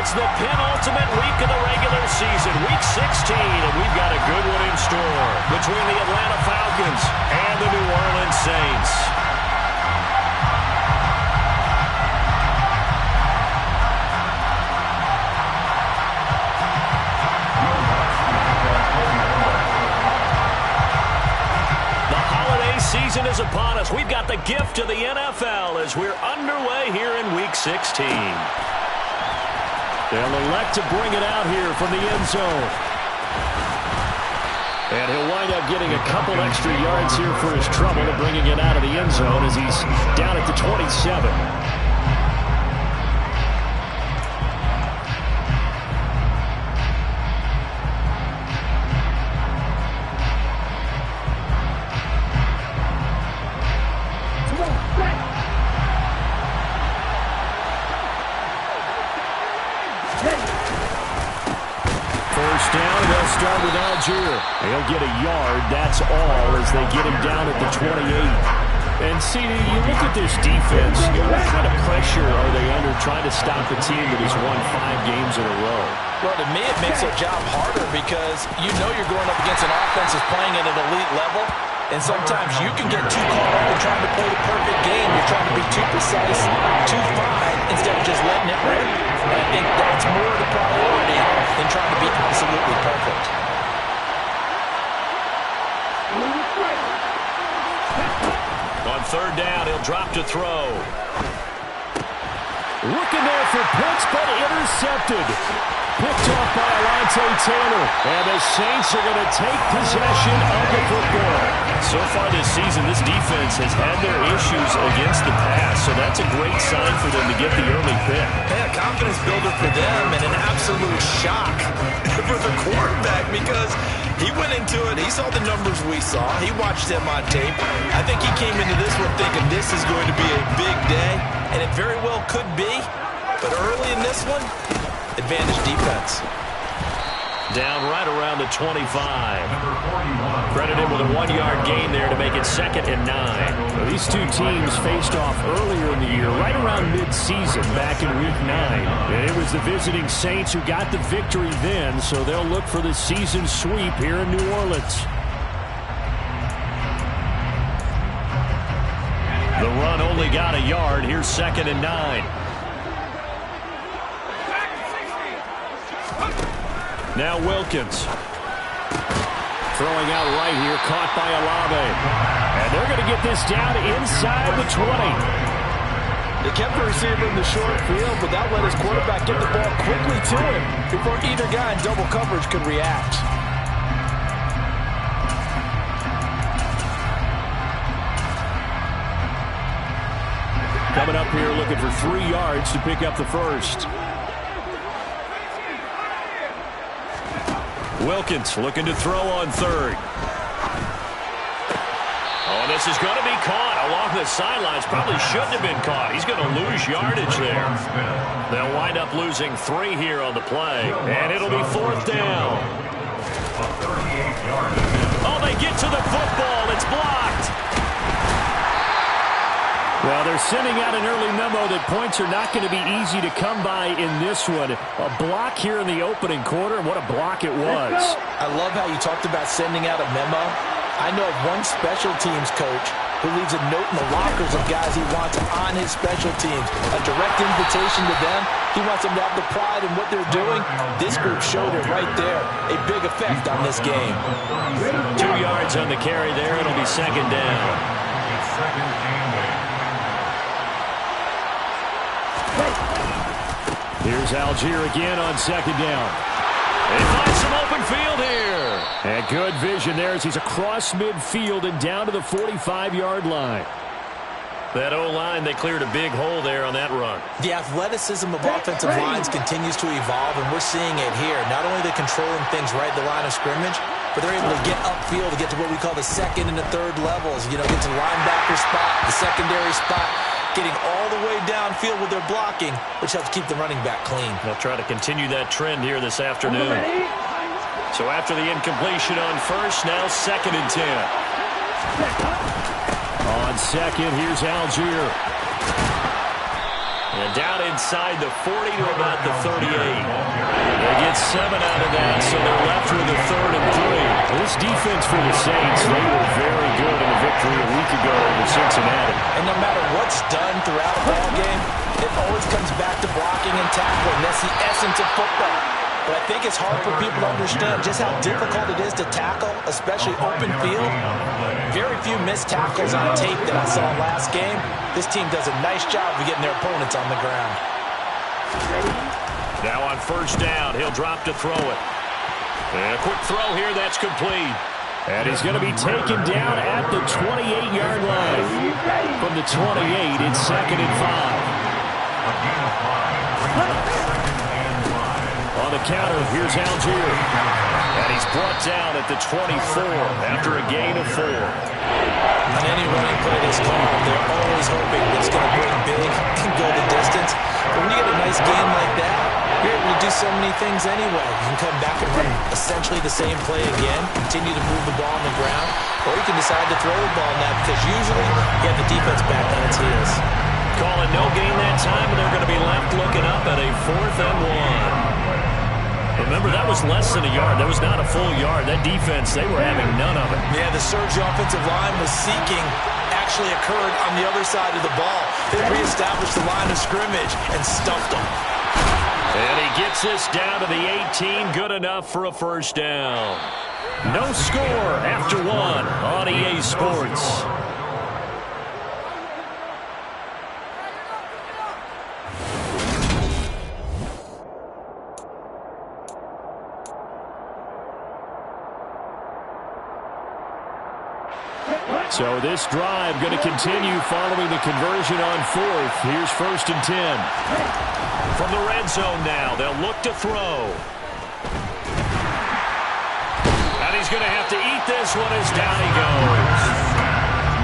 It's the penultimate week of the regular season, week 16, and we've got a good one in store between the Atlanta Falcons and the New Orleans Saints. The holiday season is upon us. We've got the gift of the NFL as we're underway here in week 16. They'll elect to bring it out here from the end zone. And he'll wind up getting a couple extra yards here for his trouble of bringing it out of the end zone as he's down at the 27. Start with Algier. He'll get a yard, that's all, as they get him down at the 28. And, CD, you look at this defense, what kind of pressure are they under trying to stop a team that has won 5 games in a row? Well, to me, it makes their job harder because you know you're going up against an offense that's playing at an elite level, and sometimes you can get too caught up in trying to play the perfect game. You're trying to be too precise, too fine, instead of just letting it rip. And I think that's more the priority than trying to be absolutely perfect. On third down, he'll drop to throw. Looking there for picks, but intercepted. Picked off by Alontae Taylor. And the Saints are going to take possession of the football. So far this season, this defense has had their issues against the pass, so that's a great sign for them to get the early pick. Hey, a confidence builder for them and an absolute shock for the quarterback because he went into it. He saw the numbers we saw. He watched them on tape. I think he came into this one thinking this is going to be a big day, and it very well could be. But early in this one, advantage defense. Down right around the 25. Credited with a 1-yard gain there to make it 2nd and 9. Well, these two teams faced off earlier in the year, right around mid-season, back in week 9. And it was the visiting Saints who got the victory then, so they'll look for the season sweep here in New Orleans. The run only got a yard. Here's 2nd and 9. Now Wilkins. Throwing out right here, caught by Olave. And they're going to get this down inside the 20. They kept the receiver in the short field, but that let his quarterback get the ball quickly to him before either guy in double coverage could react. Coming up here looking for 3 yards to pick up the first. Wilkins looking to throw on third. Oh, this is going to be caught along the sidelines. Probably shouldn't have been caught. He's going to lose yardage there. They'll wind up losing 3 here on the play. And it'll be 4th down. Oh, they get to the football. It's blocked. Well, they're sending out an early memo that points are not going to be easy to come by in this one. A block here in the opening quarter, and what a block it was. I love how you talked about sending out a memo. I know of one special teams coach who leaves a note in the lockers of guys he wants on his special teams. A direct invitation to them. He wants them to have the pride in what they're doing. This group showed it right there. A big effect on this game. 2 yards on the carry there. It'll be 2nd down. Here's Algier again on 2nd down. They find some open field here. And good vision there as he's across midfield and down to the 45-yard line. That O-line, they cleared a big hole there on that run. The athleticism of offensive lines continues to evolve, and we're seeing it here. Not only are they controlling things right at the line of scrimmage, but they're able to get upfield to get to what we call the 2nd and the 3rd levels. You know, get to the linebacker spot, the secondary spot, getting all the way downfield with their blocking, which helps keep the running back clean. They'll try to continue that trend here this afternoon. So after the incompletion on first, now 2nd and 10. On 2nd, here's Algier. And down inside the 40 to about the 38. get 7 out of that, so they're left with a 3rd and 3. This defense for the Saints, they were very good in a victory a week ago over Cincinnati. And no matter what's done throughout a ball game, it always comes back to blocking and tackling. That's the essence of football. But I think it's hard for people to understand just how difficult it is to tackle, especially open field. Very few missed tackles on tape that I saw last game. This team does a nice job of getting their opponents on the ground. Now on 1st down, he'll drop to throw it. And a quick throw here, that's complete. And he's going to be taken down at the 28-yard line. From the 28, it's 2nd and 5. On the counter, here's Algier. And he's brought down at the 24 after a gain of 4. On any running play that's called, they're always hoping it's going to bring big and go the distance. But when you get a nice game like that, you're able to do so many things anyway. You can come back and run essentially the same play again, continue to move the ball on the ground, or you can decide to throw the ball now because usually you have the defense back on its heels. Calling no gain that time, and they're going to be left looking up at a 4th and 1. Remember, that was less than a yard. That was not a full yard. That defense, they were having none of it. Yeah, the surge offensive line was seeking actually occurred on the other side of the ball. They reestablished the line of scrimmage and stuffed them. And he gets this down to the 18. Good enough for a 1st down. No score after 1 on EA Sports. So this drive going to continue following the conversion on 4th. Here's 1st and 10. From the red zone now, they'll look to throw. And he's going to have to eat this one as down he goes.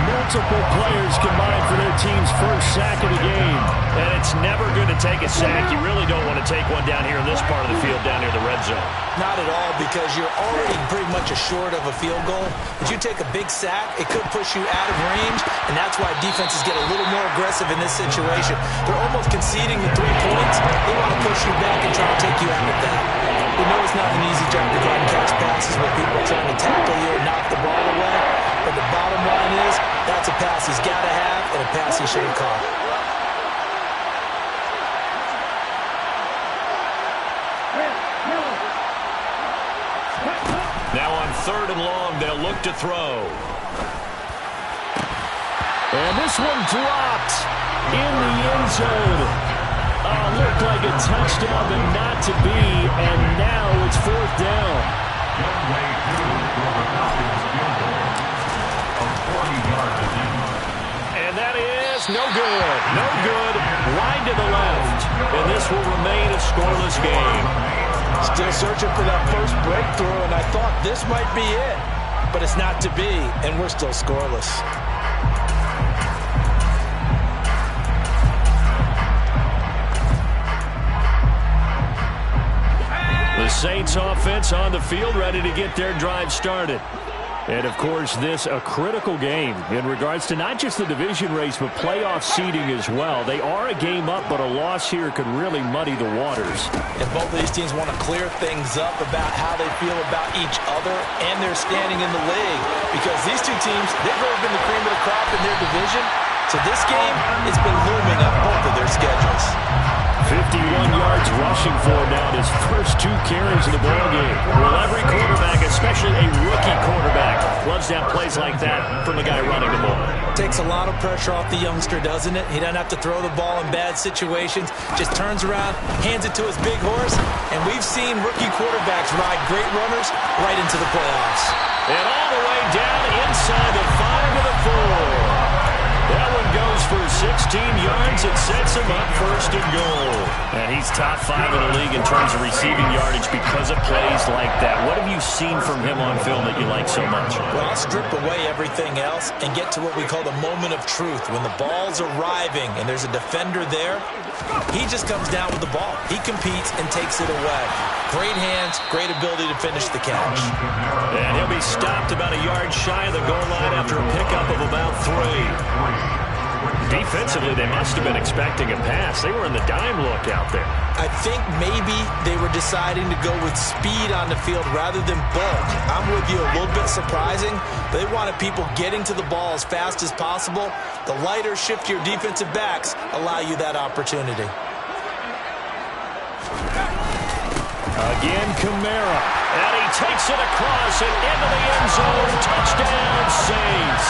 Multiple players combined for their team's 1st sack of the game. And it's never going to take a sack. You really don't want to take one down here in this part of the field, down near the red zone. Not at all, because you're already pretty much assured of a field goal. If you take a big sack, it could push you out of range, and that's why defenses get a little more aggressive in this situation. They're almost conceding the 3 points. They want to push you back and try to take you out of that. We know it's not an easy job to go and catch passes with people trying to tackle you and knock the ball away, but the bottom line is that's a pass he's got to have and a pass he should have caught. Now on 3rd and long, they'll look to throw. And this one dropped in the end zone. Looked like a touchdown, but not to be, and now it's 4th down. And that is no good. No good. Wide to the left. And this will remain a scoreless game. Still searching for that first breakthrough, and I thought this might be it. But it's not to be, and we're still scoreless. The Saints offense on the field, ready to get their drive started. And, of course, this a critical game in regards to not just the division race, but playoff seeding as well. They are a game up, but a loss here could really muddy the waters. And both of these teams want to clear things up about how they feel about each other and their standing in the league. Because these two teams, they've really been the cream of the crop in their division. So this game, it's been looming on both of their schedules. 51 yards rushing for him now in his first 2 carries of the ballgame. Well, every quarterback, especially a rookie quarterback, loves to have plays like that from the guy running the ball. Takes a lot of pressure off the youngster, doesn't it? He doesn't have to throw the ball in bad situations. Just turns around, hands it to his big horse, and we've seen rookie quarterbacks ride great runners right into the playoffs. And all the way down inside the 5 to the 4. That one goes for 16 yards. It sets him up 1st and goal. And he's top 5 in the league in terms of receiving yardage because of plays like that. What have you seen from him on film that you like so much? Well, I'll strip away everything else and get to what we call the moment of truth. When the ball's arriving and there's a defender there, he just comes down with the ball. He competes and takes it away. Great hands, great ability to finish the catch. And he'll be stopped about a yard shy of the goal line after a pickup of about 3. Defensively, they must have been expecting a pass. They were in the dime look out there. I think maybe they were deciding to go with speed on the field rather than bulk. I'm with you, a little bit surprising. But they wanted people getting to the ball as fast as possible. The lighter, shiftier defensive backs allow you that opportunity. Again, Kamara. And he takes it across and into the end zone. Touchdown, Saints.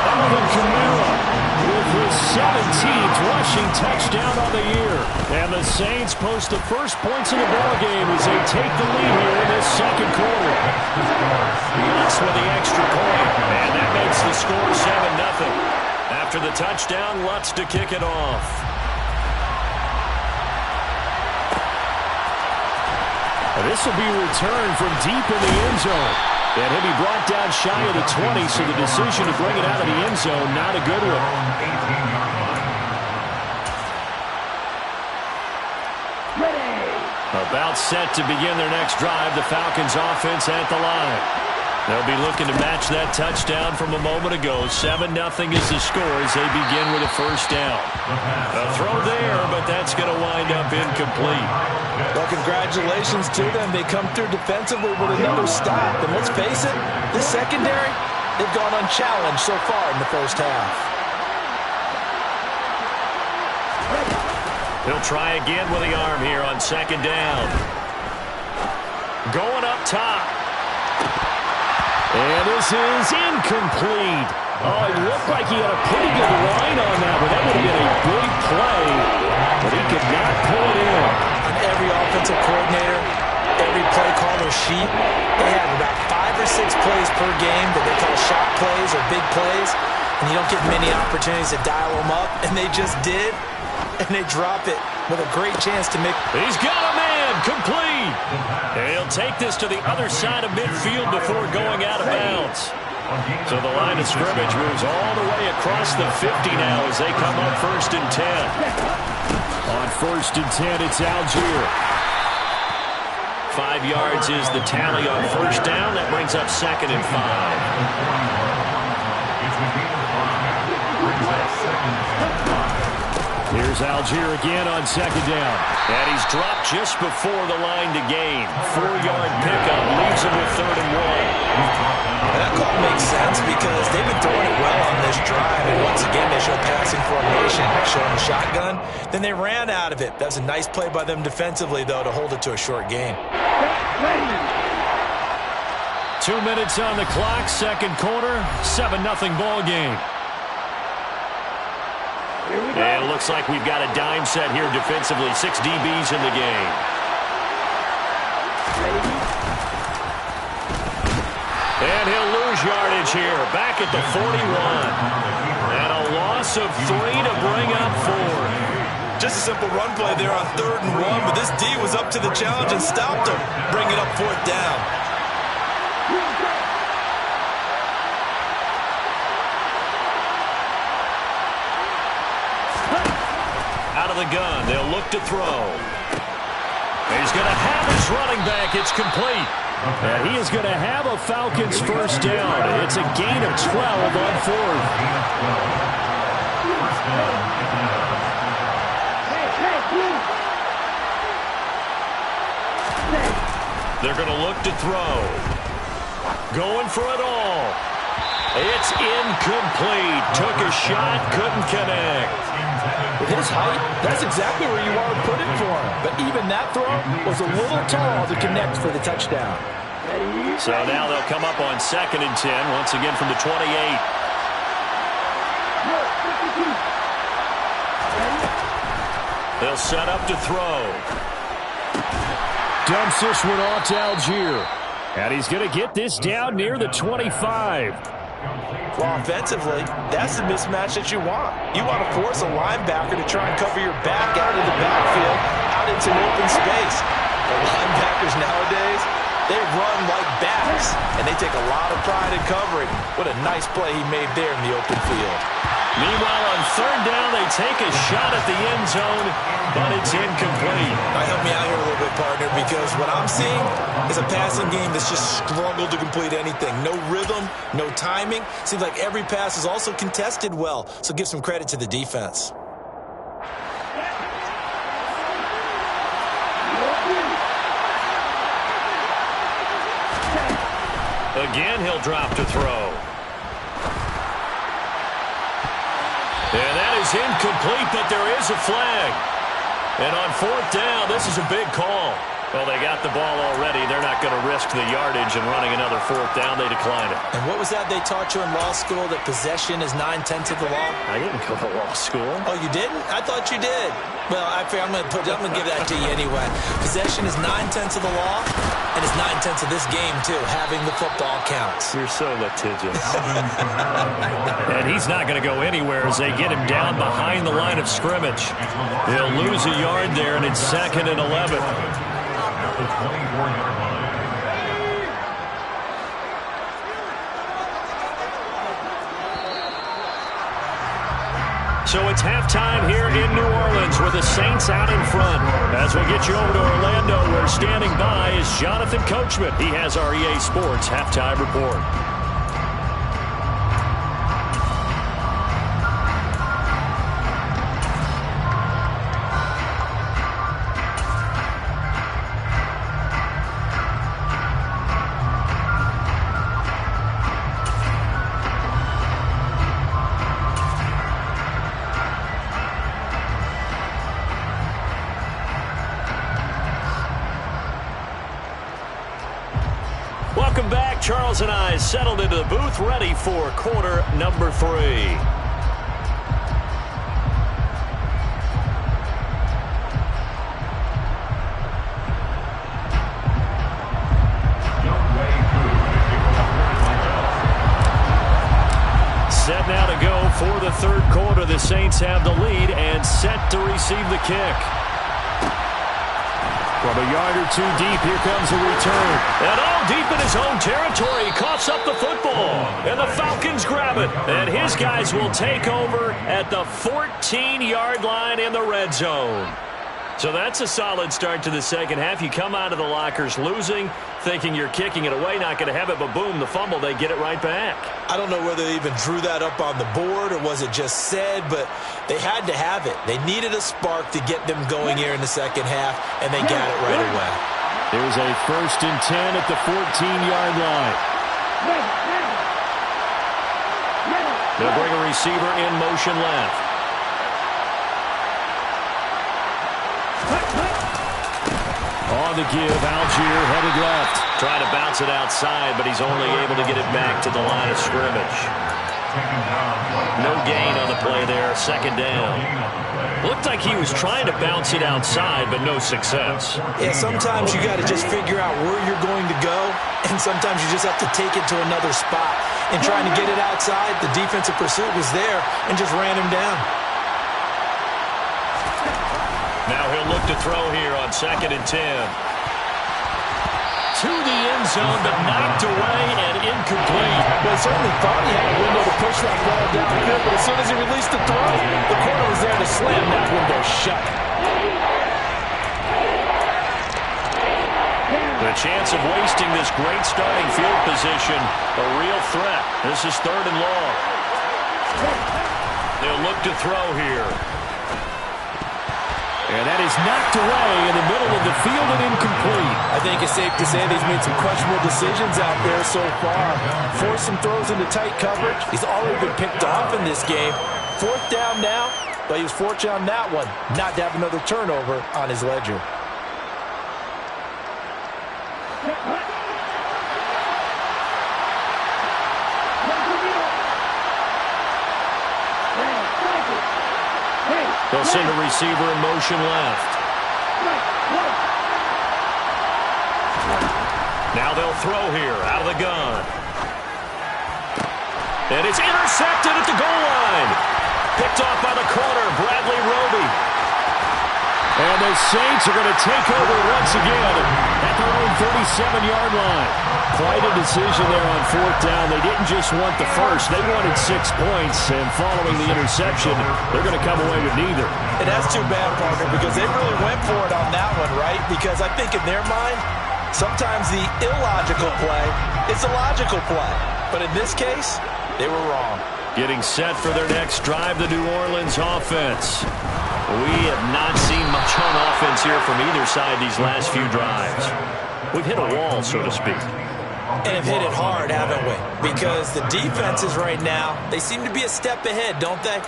Alvin Kamara with his 17th rushing touchdown on the year. And the Saints post the first points of the ballgame as they take the lead here in this second quarter. Lutz with the extra point. And that makes the score 7-0. After the touchdown, Lutz to kick it off. This will be returned from deep in the end zone. And he'll be brought down shy of the 20, so the decision to bring it out of the end zone, not a good one. About set to begin their next drive, the Falcons offense at the line. They'll be looking to match that touchdown from a moment ago. 7-0 is the score as they begin with a first down. A throw there, but that's going to wind up incomplete. Well, congratulations to them. They come through defensively with another stop. And let's face it, this secondary, they've gone unchallenged so far in the first half. He'll try again with the arm here on second down. Going up top. And this is incomplete. Oh, it looked like he had a pretty good line on that, but that would have been a big play. But he could not pull it in. On every offensive coordinator, every play caller sheet, they have about 5 or 6 plays per game that they call shot plays or big plays. And you don't get many opportunities to dial them up. And they just did. And they drop it with a great chance to make. He's got a man, complete. And he'll take this to the other side of midfield before going out of bounds. So the line of scrimmage moves all the way across the 50 now as they come up 1st and 10. On 1st and 10, it's Algier. 5 yards is the tally on first down. That brings up 2nd and 5. Here's Algier again on 2nd down. And he's dropped just before the line to gain. 4-yard pickup leaves him with 3rd and 1. That call makes sense because they've been throwing it well on this drive. And once again, they show passing formation, showing the shotgun. Then they ran out of it. That's a nice play by them defensively, though, to hold it to a short gain. 2 minutes on the clock, second quarter, 7-0 ball game. And it looks like we've got a dime set here defensively. 6 DBs in the game. And he'll lose yardage here. Back at the 41. And a loss of 3 to bring up 4. Just a simple run play there on 3rd and 1. But this D was up to the challenge and stopped him. Bringing up 4th down. Out of the gun, they'll look to throw. He's going to have his running back. It's complete. And he is going to have a Falcons first down. It's a gain of 12 on 4th. They're going to look to throw. Going for it all. It's incomplete. Took a shot, couldn't connect. With his height, that's exactly where you want to put it for him. But even that throw was a little tall to connect for the touchdown. So now they'll come up on 2nd and 10, once again from the 28. They'll set up to throw. Dumps this one off to Algier. And he's going to get this down near the 25. Well, offensively, that's the mismatch that you want. You want to force a linebacker to try and cover your back out of the backfield, out into an open space. The linebackers nowadays, they run like backs, and they take a lot of pride in covering. What a nice play he made there in the open field. Meanwhile, on 3rd down, they take a shot at the end zone, but it's incomplete. Now, help me out here a little bit, partner, because What I'm seeing is a passing game that's just struggled to complete anything. No rhythm, no timing. Seems like every pass is also contested well, so give some credit to the defense. Again, he'll drop to throw. And that is incomplete, but there is a flag. And on fourth down, this is a big call. Well, they got the ball already. They're not going to risk the yardage and running another fourth down. They decline it. And what was that they taught you in law school, that possession is 9/10 of the law? I didn't go to law school. Oh, you didn't? I thought you did. Well, I'm going to give that to you anyway. Possession is 9/10 of the law, and it's 9/10 of this game, too. Having the football counts. You're so litigious. And he's not going to go anywhere as they get him down behind the line of scrimmage. They'll lose a yard there, and it's 2nd and 11. The 24-yard line. So it's halftime here in New Orleans with the Saints out in front. As we get you over to Orlando, where standing by is Jonathan Coachman. He has our EA Sports halftime report. Welcome back. Charles and I settled into the booth, ready for quarter number 3. Set now to go for the third quarter. The Saints have the lead and set to receive the kick. From a yard or two deep, here comes a return. And all deep in his own territory, he coughs up the football. And the Falcons grab it. And his guys will take over at the 14-yard line in the red zone. So that's a solid start to the second half. You come out of the lockers losing, thinking you're kicking it away, not going to have it, but boom, the fumble, they get it right back. I don't know whether they even drew that up on the board or was it just said, but they had to have it. They needed a spark to get them going here in the second half, and they got it right away. Here's a 1st and 10 at the 14-yard line. They'll bring a receiver in motion left. On the give, Algier headed left. Trying to bounce it outside, but he's only able to get it back to the line of scrimmage. No gain on the play there, 2nd down. Looked like he was trying to bounce it outside, but no success. Yeah, sometimes you got to just figure out where you're going to go, and sometimes you just have to take it to another spot. And trying to get it outside, the defensive pursuit was there and just ran him down. Now he'll look to throw here on 2nd and 10. To the end zone, but knocked away and incomplete. Well, he certainly thought he had a window to push that ball downfield, but as soon as he released the throw, the corner was there to slam that window shut. The chance of wasting this great starting field position, a real threat. This is 3rd and long. They'll look to throw here. And that is knocked away in the middle of the field and incomplete. I think it's safe to say that he's made some questionable decisions out there so far. Forced some throws into tight coverage. He's already been picked off in this game. 4th down now, but he was fortunate on that one not to have another turnover on his ledger. They'll send a receiver in motion left. Now they'll throw here out of the gun. And it's intercepted at the goal line. Picked off by the corner, Bradley Roby. And the Saints are going to take over once again at their own 37-yard line. Quite a decision there on fourth down. They didn't just want the first. They wanted 6 points, and following the interception, they're going to come away with neither. And that's too bad, partner, because they really went for it on that one, right? Because I think in their mind, sometimes the illogical play is a logical play. But in this case, they were wrong. Getting set for their next drive, the New Orleans offense. We have not seen much on offense here from either side these last few drives. We've hit a wall, so to speak. And have hit it hard, haven't we? Because the defenses right now, they seem to be a step ahead, don't they?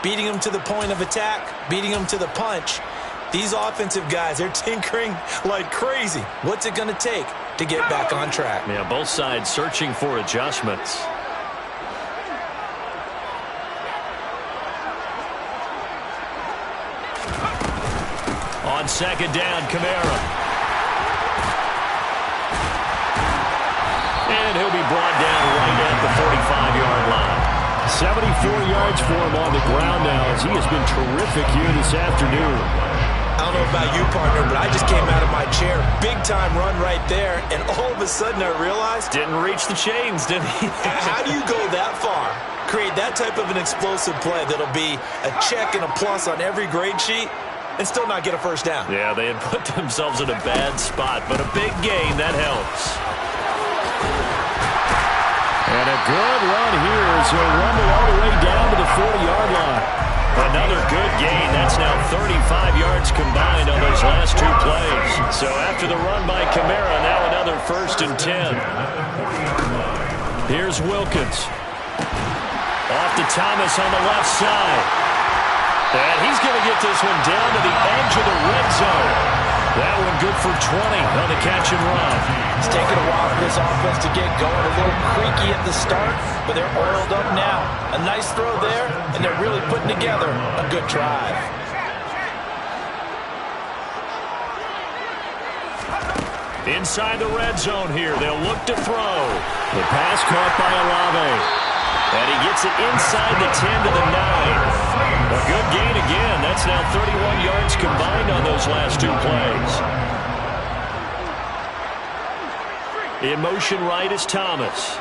Beating them to the point of attack, beating them to the punch. These offensive guys, they're tinkering like crazy. What's it going to take to get back on track? Yeah, both sides searching for adjustments. On second down, Kamara. And he'll be brought down right at the 45-yard line. 74 yards for him on the ground now, as he has been terrific here this afternoon. I don't know about you, partner, but I just came out of my chair. Big-time run right there, and all of a sudden I realized... Didn't reach the chains, did he? How do you go that far? Create that type of an explosive play that'll be a check and a plus on every grade sheet and still not get a first down. Yeah, they had put themselves in a bad spot, but a big gain, that helps. And a good run here as he'll rumble all the way down to the 40-yard line. Another good gain. That's now 35 yards combined on those last two plays. So after the run by Kamara, now another 1st and 10. Here's Wilkins. Off to Thomas on the left side. And he's going to get this one down to the edge of the red zone. That one good for 20 on the catch and run. It's taken a while for this offense to get going. A little creaky at the start, but they're oiled up now. A nice throw there, and they're really putting together a good drive. Inside the red zone here, they'll look to throw. The pass caught by Olave. And he gets it inside the 10 to the 9. A good gain again. That's now 31 yards combined on those last two plays. In motion right is Thomas.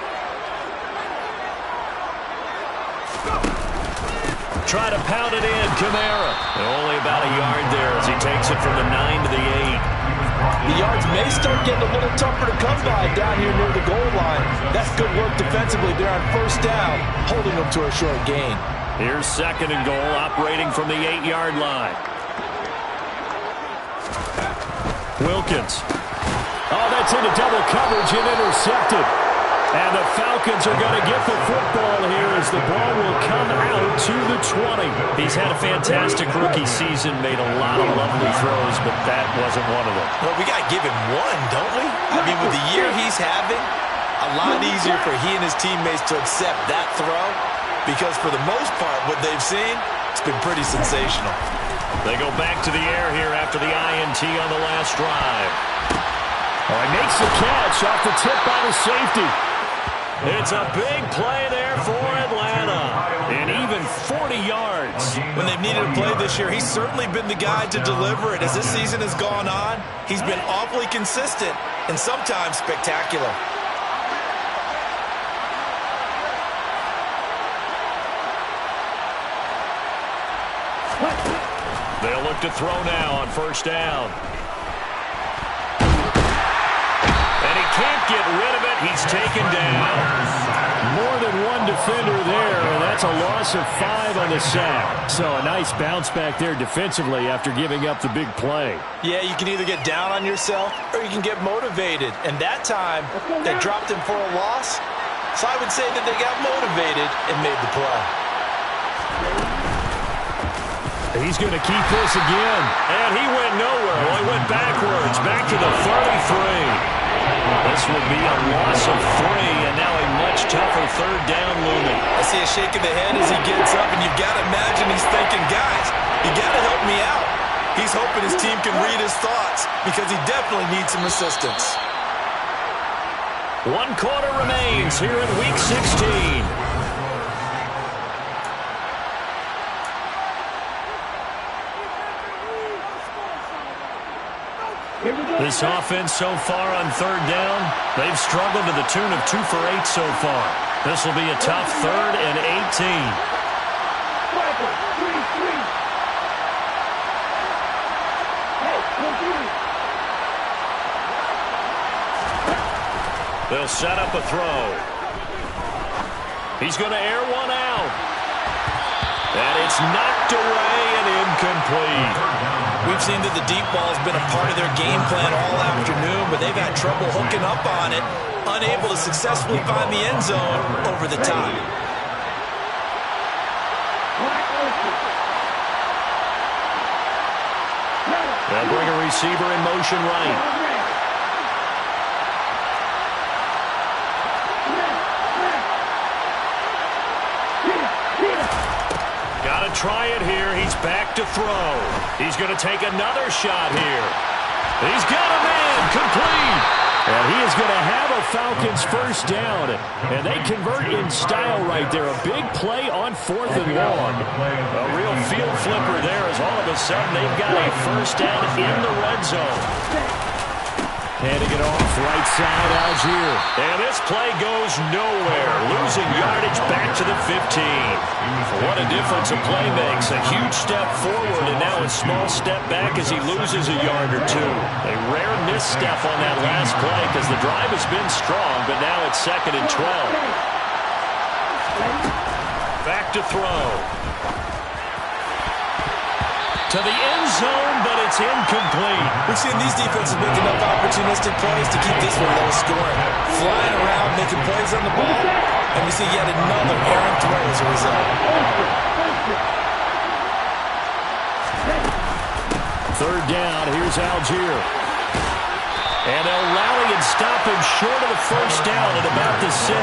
Try to pound it in, Kamara. Only about a yard there as he takes it from the 9 to the 8. The yards may start getting a little tougher to come by down here near the goal line. That's good work defensively there on first down, holding them to a short gain. Here's 2nd and goal, operating from the 8-yard line. Wilkins. Oh, that's into double coverage and intercepted. And the Falcons are going to get the football here as the ball will come out to the 20. He's had a fantastic rookie season, made a lot of lovely throws, but that wasn't one of them. Well, we got to give him one, don't we? I mean, with the year he's having, a lot easier for he and his teammates to accept that throw because for the most part, what they've seen, it's been pretty sensational. They go back to the air here after the INT on the last drive. Oh, he makes the catch off the tip by the safety. It's a big play there for Atlanta. And even 40 yards. When they've needed a play this year, he's certainly been the guy to deliver it. As this season has gone on, he's been awfully consistent and sometimes spectacular. They'll look to throw now on first down. And he can't get rid of it. He's taken down. More than one defender there, and that's a loss of 5 on the sack. So a nice bounce back there defensively after giving up the big play. Yeah, you can either get down on yourself or you can get motivated. And that time, they dropped him for a loss. So I would say that they got motivated and made the play. He's going to keep this again. And he went nowhere. Well, he went backwards, back to the 33. This will be a loss of 3, and now a much tougher third down looming. I see a shake of the head as he gets up, and you've got to imagine he's thinking, guys, you got to help me out. He's hoping his team can read his thoughts because he definitely needs some assistance. 1 quarter remains here in Week 16. This offense so far on third down, they've struggled to the tune of 2 for 8 so far. This will be a tough 3rd and 18. They'll set up a throw. He's going to air one out. And it's knocked away and incomplete. We've seen that the deep ball has been a part of their game plan all afternoon, but they've had trouble hooking up on it, unable to successfully find the end zone over the top. They'll bring a receiver in motion right. Try it here. He's back to throw. He's going to take another shot here. He's got a man complete. And he is going to have a Falcons first down. And they convert in style right there. A big play on 4th and long. A real field flipper there as all of a sudden they've got a first down in the red zone. Handing it off right side, Algier. And this play goes nowhere. Losing yardage back to the 15. What a difference a play makes. A huge step forward and now a small step back as he loses a yard or 2. A rare misstep on that last play because the drive has been strong, but now it's 2nd and 12. Back to throw. To the end zone, but it's incomplete. We've seen these defenses make enough opportunistic plays to keep this one low scoring. Flying around, making plays on the ball, and we see yet another errant throw as a result. 3rd down, here's Algier. And they'll rally and stop him short of the first down at about the 6.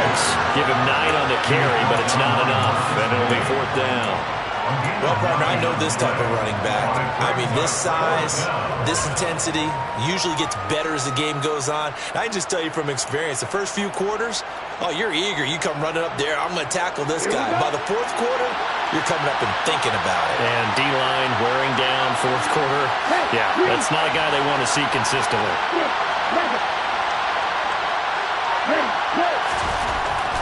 Give him 9 on the carry, but it's not enough, and it'll be 4th down. Well, partner, I know this type of running back. I mean, this size, this intensity usually gets better as the game goes on. I can just tell you from experience, the first few quarters, oh, you're eager. You come running up there, I'm going to tackle this guy. By the 4th quarter, you're coming up and thinking about it. And D-line wearing down 4th quarter. Yeah, that's not a guy they want to see consistently.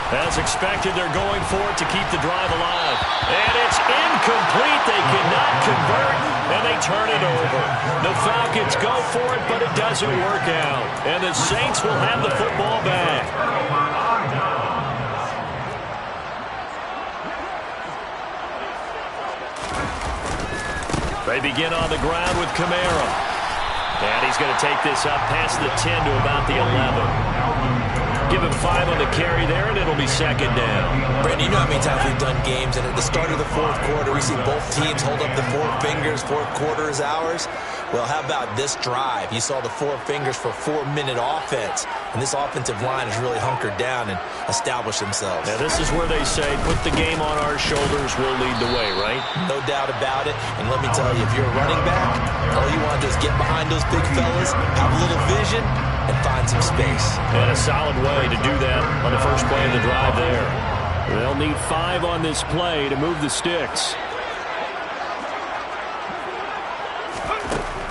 As expected, they're going for it to keep the drive alive. And it's incomplete. They cannot convert, and they turn it over. The Falcons go for it, but it doesn't work out. And the Saints will have the football back. They begin on the ground with Kamara. And he's going to take this up past the 10 to about the 11. Give him 5 on the carry there, and it'll be 2nd down. Brandon, you know how many times we've done games, and at the start of the 4th quarter, we see both teams hold up the 4 fingers, 4th quarter is ours. Well, how about this drive? You saw the 4 fingers for 4-minute offense, and this offensive line has really hunkered down and established themselves. Now, this is where they say, put the game on our shoulders, we'll lead the way, right? No doubt about it, and let me tell you, if you're a running back, all you want to do is get behind those big fellas, have a little vision, and find some space. And a solid way to do that on the first play of the drive there. They'll need 5 on this play to move the sticks.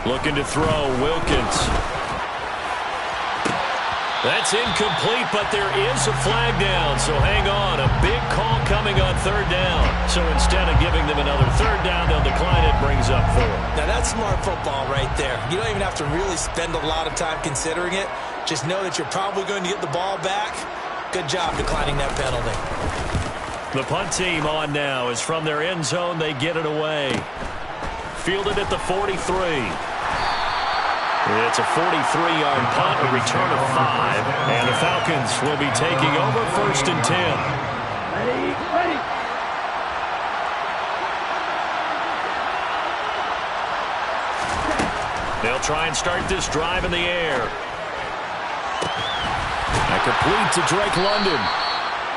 Looking to throw, Wilkins. That's incomplete, but there is a flag down, so hang on. A big call coming on 3rd down. So instead of giving them another 3rd down, they'll decline it, brings up 4. Now that's smart football right there. You don't even have to really spend a lot of time considering it. Just know that you're probably going to get the ball back. Good job declining that penalty. The punt team on now is from their end zone. They get it away. Fielded at the 43. It's a 43-yard punt, a return of 5. And the Falcons will be taking over 1st and 10. Ready. They'll try and start this drive in the air. And complete to Drake London.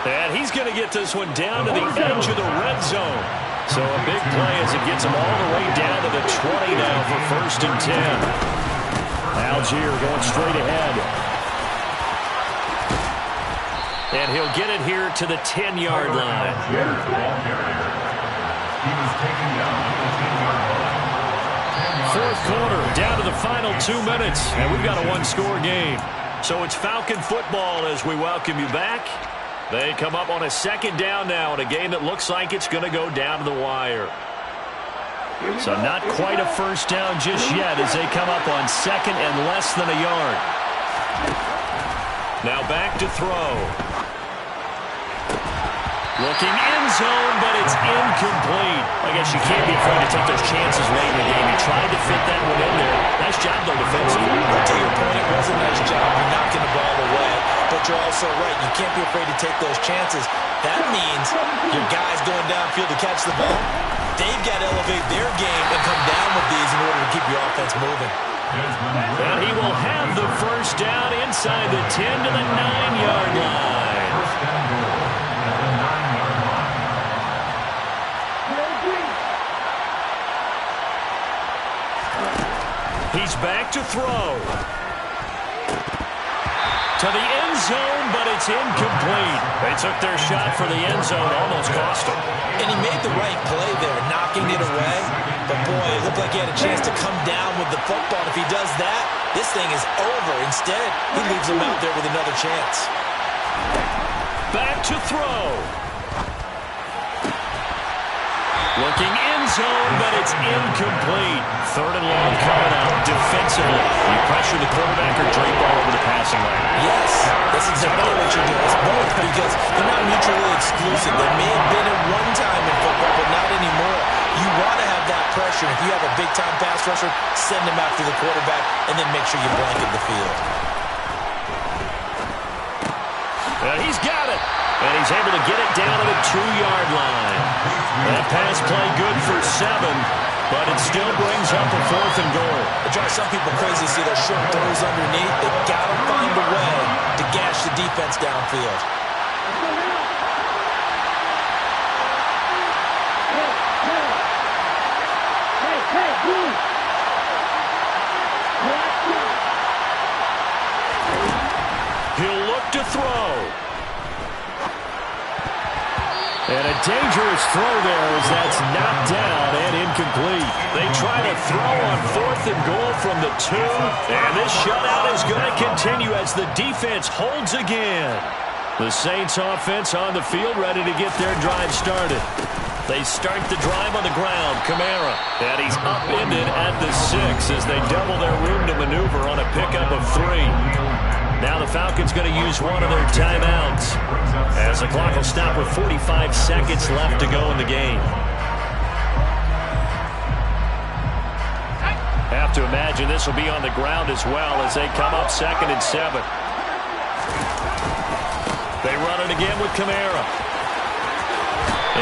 And he's going to get this one down to the edge of the red zone. So a big play as it gets him all the way down to the 20 now for 1st and 10. Algier going straight ahead. And he'll get it here to the 10-yard line. fourth quarter, down to the final 2 minutes, and we've got a one-score game. So it's Falcon football as we welcome you back. They come up on a second down now in a game that looks like it's going to go down to the wire. So not quite a first down just yet as they come up on second and less than a yard. Now back to throw. Looking end zone, but it's incomplete. I guess you can't be afraid to take those chances late in the game. He tried to fit that one in there. Nice job, though, defensively. To your point, it was a nice job. You're knocking the ball away, but you're also right. You can't be afraid to take those chances. That means your guys going downfield to catch the ball, they've got to elevate their game and come down with these in order to keep your offense moving. And he will have the first down inside the 10 to the 9-yard line. He's back to throw. To the end zone, but it's incomplete. They took their shot for the end zone, almost cost him. And he made the right play there, knocking it away. But, boy, it looked like he had a chance to come down with the football. If he does that, this thing is over. Instead, he leaves him out there with another chance. Back to throw. Looking end zone, but it's incomplete. Third and long coming out defensively. You pressure the quarterback or drape all over the passing lane. Yes, that's exactly what you're doing. It's both because they're not mutually exclusive. They may have been at one time in football, but not anymore. You want to have that pressure. If you have a big-time pass rusher, send him after the quarterback, and then make sure you blanket the field. And he's got it. And he's able to get it down to the 2-yard line. That pass play good for 7, but it still brings up a 4th and goal. It drives some people crazy to see those short throws underneath. They've got to find a way to gash the defense downfield. He'll look to throw. And a dangerous throw there as that's knocked down and incomplete. They try to throw on 4th and goal from the 2. And this shutout is going to continue as the defense holds again. The Saints offense on the field ready to get their drive started. They start the drive on the ground. Kamara. And he's upended at the 6 as they double their room to maneuver on a pickup of 3. Now the Falcons going to use one of their timeouts as the clock will stop with 45 seconds left to go in the game. Have to imagine this will be on the ground as well as they come up 2nd and 7. They run it again with Kamara.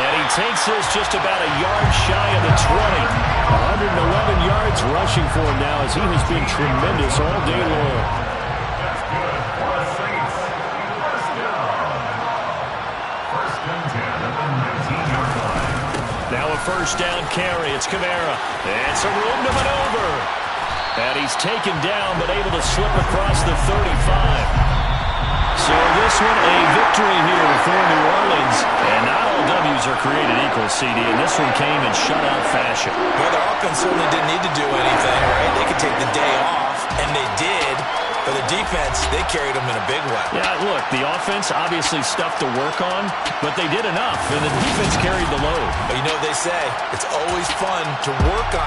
And he takes this just about a yard shy of the 20. 111 yards rushing for him now as he has been tremendous all day long. Now a first down carry. It's Kamara. And some room to maneuver. And he's taken down but able to slip across the 35. So this one a victory here for New Orleans. And not all W's are created equal, CD. And this one came in shutout fashion. Well, their offense certainly didn't need to do anything, right? They could take the day off, and they did. For the defense, they carried them in a big way. Yeah, look, the offense obviously stuff to work on, but they did enough, and the defense carried the load. But you know what they say, it's always fun to work on.